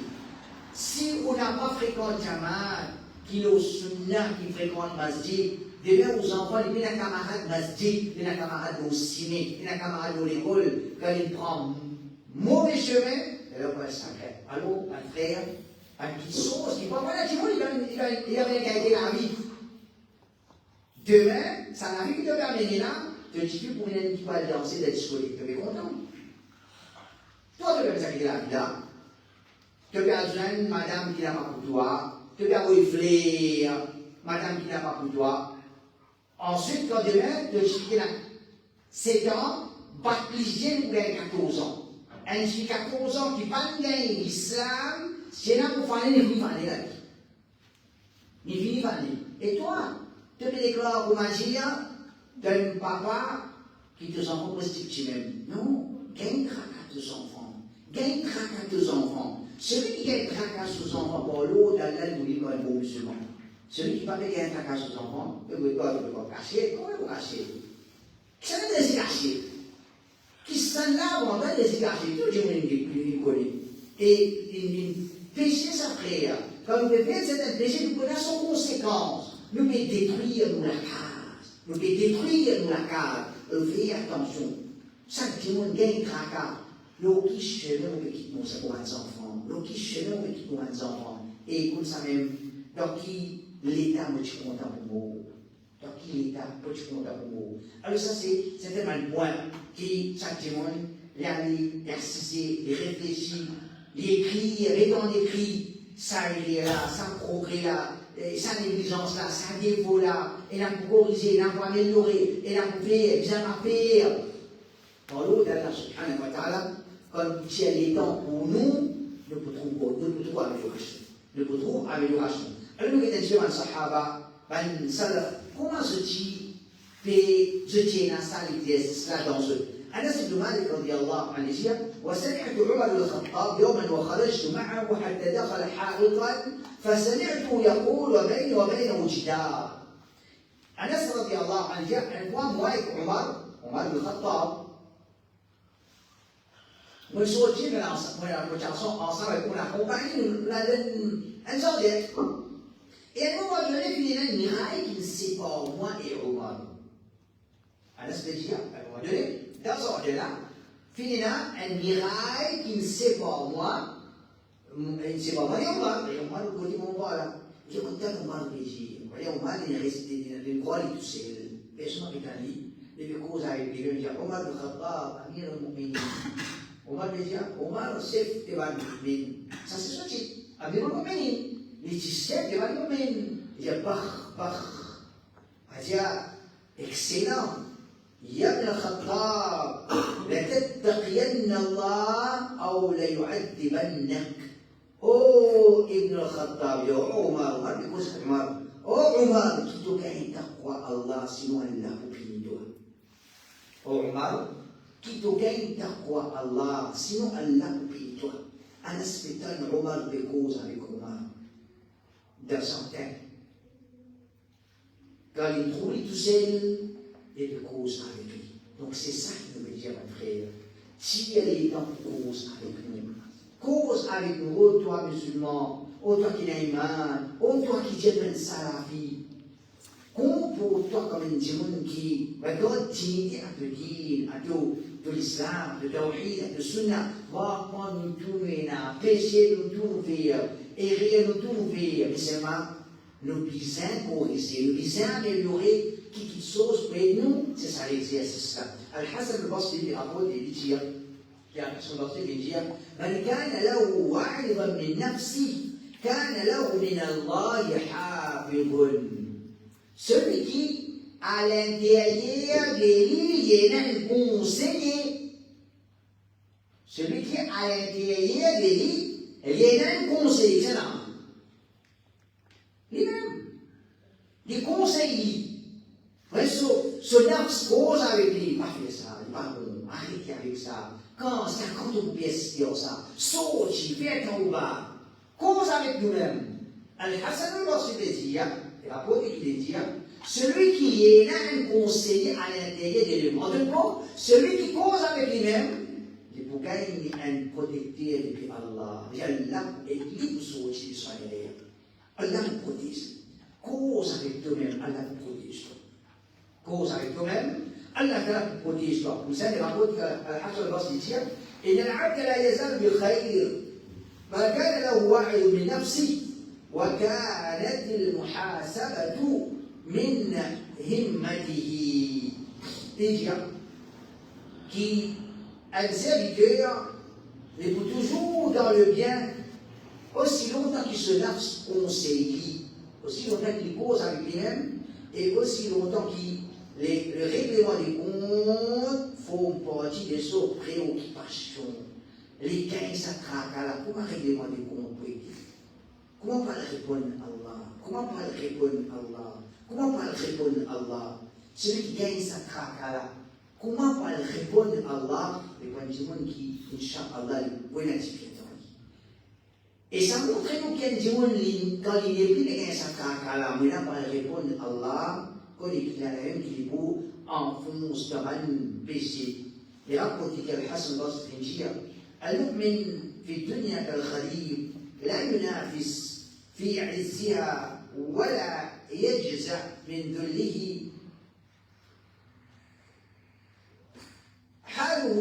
Si on n'a pas fréquenté Jamat, qui est sunnah, qui fréquente Masjid, demain aux enfants, il y a un camarade Masjid, il y a un camarade au ciné, il y a un camarade à l'école, quand il prend mauvais chemin, alors on va sacrer. Alors, un frère, une petite chose, il va voilà, il a bien gagné la vie. Demain, ça n'a vu que de m'amener là, je dis plus pour une qui va danser d'être soulé. Tu es content? Toi, tu peux sacrifier la vie là. Tu peux rejoindre madame qui n'a pas pour toi. Tu peux refléter madame qui n'a pas pour toi. Ensuite, quand demain, tu expliques là. 7 ans, baptisé pour gagner 14 ans. Un fille 14 ans qui pas gagné l'islam, c'est là pour faire les vies la vie. Les vies et toi, tu te déclares au magie d'un papa qui te enfants prostituent même. Non, gagne tracas tes enfants. Gagne tracas tes enfants. Celui qui gagne tracas ses enfants, pour l'autre, Allah nous dit un bon musulman. Celui qui ne peut pas gagner tracas ses enfants, il ne peut pas cacher. Comment il va cacher? Qui s'en est laissé cacher? Qui s'en là, on va laisser cacher. Tout le monde il connaît. Et il péché sa frère. Quand nous faisons certains péchés, nous connaissons conséquences. Nous pouvons détruire nous la case. Nous pouvons détruire nous la case. Faites attention. Chaque monde gagne tracas. L'eau qui chemin, on peut quitter nos enfants. L'eau qui chemin, on peut quitter nos enfants. Et comme ça même, dans qui l'État me dit content pour moi. Dans qui l'État peut être content pour moi. Alors ça, c'est tellement un point qui, chaque monde, l'assister, les réfléchir, les écrire, les temps d'écrit. Ça est là, ça progrès là, sa négligence là, sa défaut là, et là pour corriger, là pour améliorer, et là pour faire, bien faire. Dans l'autre, Allah subhanahu wa ta'ala, comme si elle est temps pour nous, nous pouvons amélioration. Nous pouvons amélioration. Alors nous avons dit à Sahaba, comment se dit, je tiens à ça l'exercice là dans eux. أنس بن مالك رضي الله عنه يقول وسمعت عمر بن الخطاب يوما وخرجت معه حتى دخل حائطا فسمعته يقول وبيني وبينه جدار. أنس رضي الله عنه جاء موائك عمر بن الخطاب من sortir de la chanson ensemble pour l'accompagner, la donne un jardin. Et à un moment donné, il y a une miraille qui ne sépare moi et Omar. Anas dit à un moment donné, dans ce ordre-là, il y a un miraille qui ne sépare moi, il ne sépare moi et Omar. Et Omar, le côté mon bras là. J'ai content Omar le plaisir. Vous voyez, Omar, il est resté dans le croix, il est tout seul. Personne n'a pas dit. Il est cause avec les gens, il dit Omar le Khattab, Amir al-Mu'minin. Omar dit Omar, c'est Mu'min. Ça c'est sorti. Amir al-Mu'minin. Les tissettes, Mu'min. Il dit Bah. Il dit excellent. يا ابن الخطاب لتتقين الله أو ليعذبنك. أو ابن الخطاب يا عمر ما بيقول عمر أو عمر كيتو كاين تقوى الله سنو الله بيدوه. أو عمر كيتو كاين تقوى الله سنو الله بيدوه. أنا سبتان عمر بيقول avec عمر dans son temps. Quand il trouve tout seul, et de cause avec lui. Donc c'est ça qui nous veut dire, mon frère. Si elle est en cause avec nous, cause avec nous, oh toi musulman, oh toi qui n'as iman, oh toi qui tiens un salafi, comporte-toi comme un démon qui va continuer à te dire, de l'islam, de tawhid, de sunnah, va prendre nous tout, pécher nous tout faire, errer nous tout faire, mais seulement nous bien corriger, nous bien améliorer. Qui chose pour nous, c'est ça l'exercice là. Al-Hassan al-Basri rapporte et dit, qui a son Basri dit, من كان له واعظا من نفسه كان له من الله حافظ. Celui qui, à l'intérieur de lui, il y a un conseiller. Celui qui, à l'intérieur de lui, il y a un conseiller. C'est là. Lui-même. Les conseillers. Ce nafs cause avec lui, pas fait ça, il pas bon, arrêtez avec ça. Quand 50 pièces sur ça, sorti, faites en bas, cause avec nous-mêmes. Al-Hassan al-Basri dit, et l'apôtre qui dit, celui qui est là, un conseiller à l'intérieur de lui-même. En tout cas, celui qui cause avec lui-même, il faut gagner un protecteur depuis Allah. Allah est libre sur le Israël. Allah nous protège. Cause avec toi-même, Allah nous protège. Cause avec toi-même, Allah te protège toi. Vous savez, l'apôtre Al-Hassan al-Basri dit, إن العبد لا يزال بخير ما كان له وعي من نفسه وكانت المحاسبة من همته. C'est-à-dire qu'un serviteur mais pour toujours dans le bien, aussi longtemps qu'il se laisse conseiller, aussi longtemps qu'il cause avec lui-même, et aussi longtemps que le règlement des comptes font partie de ses préoccupations. Les gains, ça traque à la comment règlement des comptes peut être? Comment pas répondre à Allah? Comment pas répondre à Allah? Comment pas répondre à Allah? Celui qui gagne sa traque à la comment pas répondre à Allah? Les gens qui, Inch'Allah, le point d'activité. Et ça montre nous qu'il y a des gens quand il n'est plus de gagner sa traque à la mais n'a pas répondre à Allah, quand il y a même qui est beau, enfonce dans un péché. Et là, quand il y a le Hassan Basri, المؤمن في الدنيا كالخليل لا ينافس في عزها ولا يجزع من ذله حاله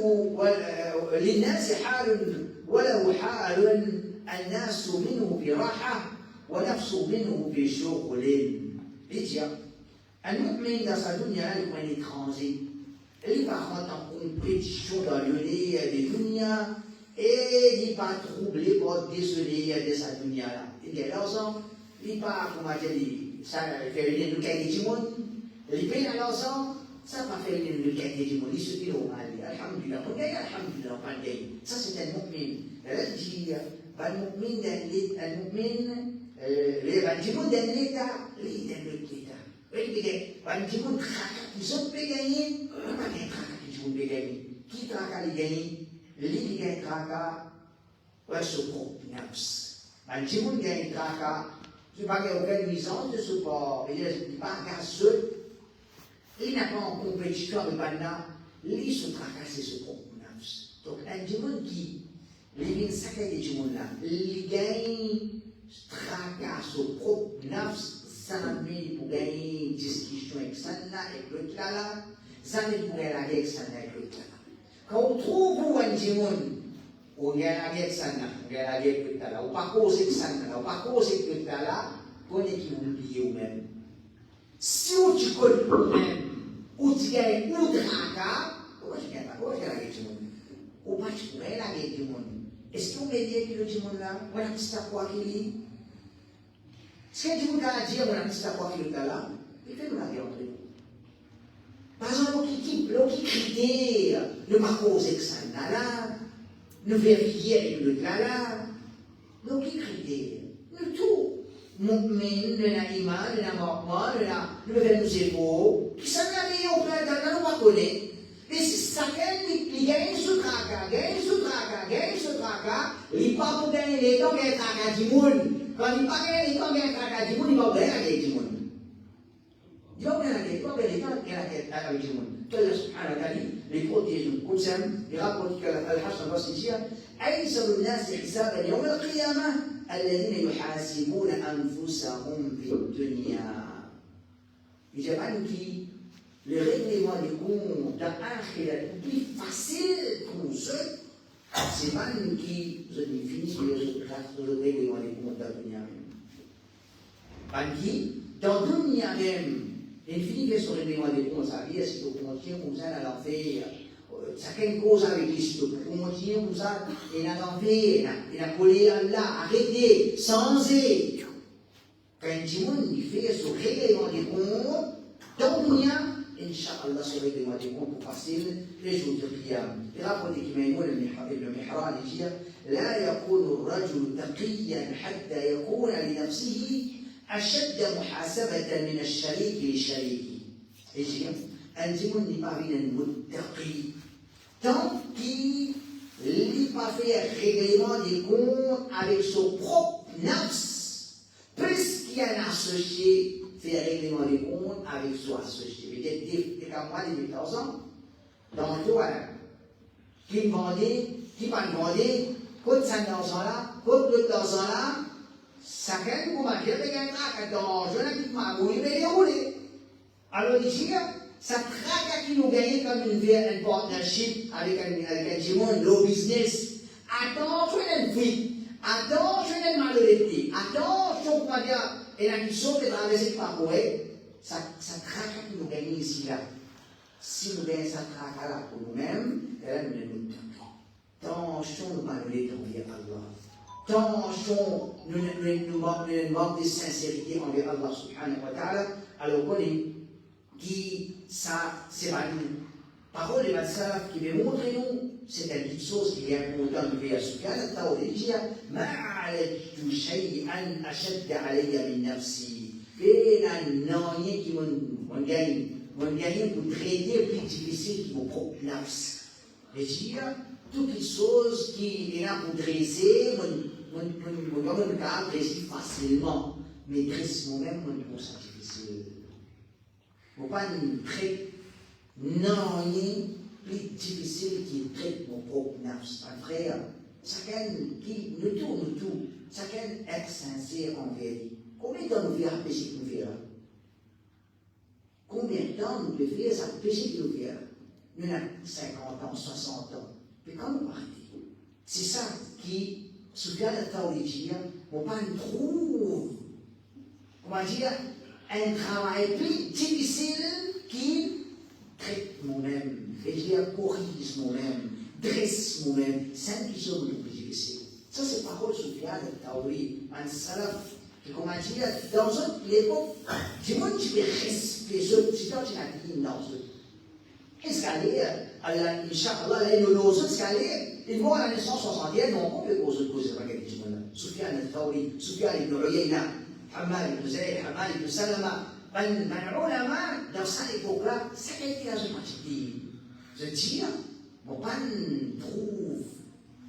للناس حال وله حال الناس منه براحة ونفسه منه بشغل المؤمن dans sa dunya est un étranger. Il va rentrer en compétition dans le nez des dunya et il va troubler pour déceler de sa dunya là. Il y a l'argent, il va, comment dire, ça fait une qualité du monde, il paye l'argent, ça va faire une qualité du monde, il se dit au mal, alhamdulillah, on gagne, alhamdulillah, on gagne. Ça c'est un mu'min. Elle dit, un mu'min le bandimun d'un l'état, lui d'un l'autre l'état. Oui, bandimun traka, ils ont pu gagner, on va gagner traka qui ont pu gagner. Qui traka les gagne? Lui qui gagne traka, ouais, ce propre nafs. Bandimun gagne traka, tu vas gagner aucune nuisance de ce port, il n'est pas seul, il n'a pas en compétition avec Banda, lui se tracasser ce propre nafs. Donc, un dimun qui, les vins sacrés des dimons là, il gagne tracasse au propre nafs, ça met pour gagner une discussion avec ça là, avec l'autre là, ça met pour gagner la guerre avec ça là, avec l'autre là. Quand on trouve un dimon, on gagne la guerre avec ça là, on gagne la guerre avec l'autre là, on pas cause avec ça là, on pas cause avec l'autre là, on est qui vous oubliez vous-même. Si on te connaît vous-même, ou tu gagnes ou traca, on va gagner la guerre du monde. On va gagner la guerre du monde. Est-ce qu'on veut dire que le dimanche là, on a un petit quoi qui est? Ce que Dieu a dit, on a un petit quoi qui est là, il fait nous la guerre entre nous. Par exemple, qui critère, ne m'a causé que ça là, ne vérifier avec le là, donc qui critère, le tout. Mu'min, le iman, le mormon, le nous évo, qui s'en a mis au plein d'un an, on va connaître. Mais si ça gagne, il gagne ce traca, il pas pour gagner les temps, gagne traca du monde. Quand il pas gagner les temps, gagne traca du monde, il va gagner la guerre du monde. Il va gagner la guerre, il va gagner la guerre du monde. Allah subhanahu wa ta'ala, les protège, comme ça, il rapporte qu'Al-Hassan va se dire, أيسر الناس حسابا يوم القيامة الذين يحاسبون أنفسهم في الدنيا. Il dit que le règlement des comptes dans l'Akhira est plus facile pour eux, c'est pas nous qui finissent le règlement des comptes dans la dunya même. Dans la dunya même, il finit sur le règlement des comptes, ça veut dire que si on tient comme ça dans l'enfer, chacune cause avec l'histoire, on tient comme ça, et dans l'enfer, il a collé Allah, arrêté, changé. Quand il fait ce règlement des comptes, dans le dunya, Inch'Allah, ce règlement des comptes pour facile les jours de Qiyam. Il rapporte qu'il m'a dit le Mihran, il dit لا يكون الرجل تقيا حتى يكون لنفسه أشد محاسبة من الشريك لشريكه. Il dit un dimanche n'est pas un muttaqi tant qu'il n'a pas fait règlement des comptes avec son propre nafs, puisqu'il y a un associé fait règlement des comptes avec son associé. Peut-être des camarades de 14 ans, dans le toit, qui demandait, qui va demander, côté 5 argent là, côté 2 argent là, chacun vous m'a dit, il y a un trac dans je n'ai plus ma bouille, mais déroulé. Alors ici, ça traque qui nous gagne comme une partnership avec un dimanche, low business. Attention à une fuite, attention à une malhonnêteté, attention pour dire, et la mission de traverser par quoi, ça traque qui nous gagne ici là. Si nous gagnons ça traque là pour nous-mêmes, là nous nous tapons. Tension nous parler envers Allah. Tension nous manque de sincérité envers Allah subhanahu wa ta'ala. Alors qu'on est qui ça c'est pas une parole de Salaf qui veut montrer nous c'est une chose qui est importante vers Sufyan al-Thawri ما عالجت شيئا أشد علي من نفسي. Et là non qui mon gagne pour traiter plus difficile qui mon propre nafs. Et dire toutes les choses qui est là pour dresser mon cas dresser facilement mais dresse moi-même mon trouve ça difficile. Faut pas une traite non plus difficile qui traite mon propre nafs. Un frère, chacun qui nous tout, chacun est sincère envers lui. Combien de temps nous faisons péché qui nous fait là? Combien de temps nous pouvons faire ça péché qui nous fait là? Nous avons 50 ans, 60 ans. Mais quand nous partons, c'est ça qui, Sufyan al-Thawri dit, on pas trouve, comment dire, un travail plus difficile qui traite moi-même, et je corrige moi-même, dresse moi-même. C'est une question plus difficile. Ça, c'est parole Sufyan al-Thawri, un salaf, qui, comment dire, dans une époque, du monde qui veut respecter ce petit temps, qui a dit dans ce. Qu'est-ce qu'elle est? Allah, Inch'Allah, elle nous autres, ce qu'elle est. Ils vont à l'année 161, on peut poser la question là. Sufyan al-Thawri, Sufyan ibn Uyayna, Hammad ibn Zayd, Hammad ibn Salama, ulama, dans cette époque-là, ça a été la partie. Je dis, mon pan trouve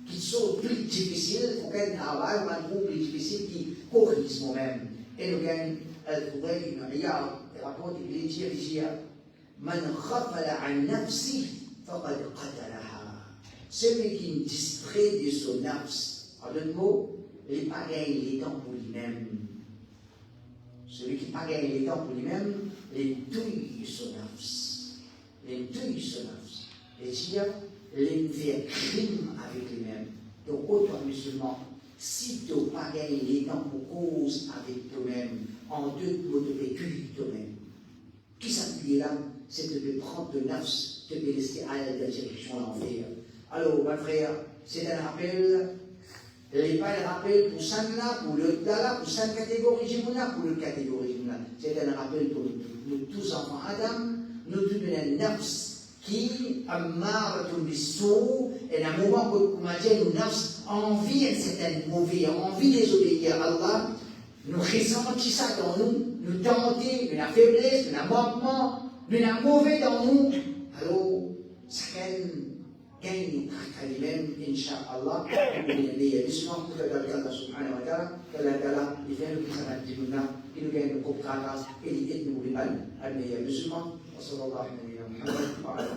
qu'ils sont plus difficiles, pour qu'un travail, on trouve plus difficile qui corrige moi-même. Et nous gagnons, al-Fudayl ibn Iyad, il raconte, il dit, Man khafala an nafsi, faqad qatalaha. Celui qui me distrait de son nafs, en d'autres mots, il n'a pas gagné les temps pour lui-même. Celui qui n'a pas gagné les temps pour lui-même, il douille son nafs. Il douille son nafs. Et dire, il fait crime avec lui-même. Donc, autant musulman, si tu n'as pas gagné les temps pour cause avec toi-même, en deux mots, tu peux tuer toi-même. Qui s'appuie là? C'est de prendre de nafs, de te laisser à la direction de l'enfer. Alors, mon frère, c'est un rappel. Il n'est pas un rappel pour ça là, pour le là, pour cette catégorie Jimouna, pour le catégorie Jimouna. C'est un rappel pour nous tous enfants Adam, nous tous un nafs qui a marre de bisou, et à un moment où, comment dire, nous nafs envie un certain mauvais, envie de désobéir à Allah, nous ressentons ça dans nous tenter, la faiblesse, le manquement, le mauvais dans nous. Alors, chacun gagne à lui-même, Inch'Allah, pour les musulmans, pour que Allah subhanahu wa ta'ala, qu'Allah, il fait le plus à la il nous gagne le propre et il est nous les musulmans. وصلى الله على نبينا محمد وعلى